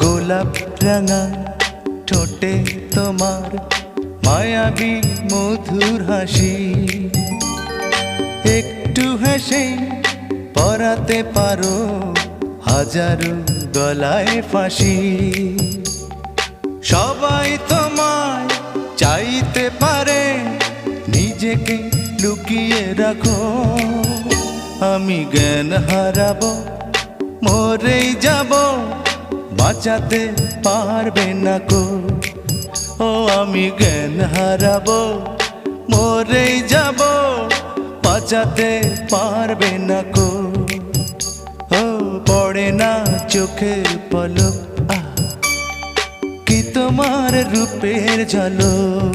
গোলাপ রাঙা ঠোঁটে তোমার মায়াবী মধুর হাসি, একটু হেসে পরাতে পারো হাজারো গলায় ফাঁসি। সবাই তোমায় চাইতে পারে, নিজেকে লুকিয়ে রাখো। আমি জ্ঞান হারাবো, মরেই যাব, বাঁচাতে পারবে না কো। ও আমি জ্ঞান হারাবো, মরেই যাব, বাঁচাতে পারবে না কো। ও পড়ে না চোখের পলক, কি তোমার রূপের ঝলক।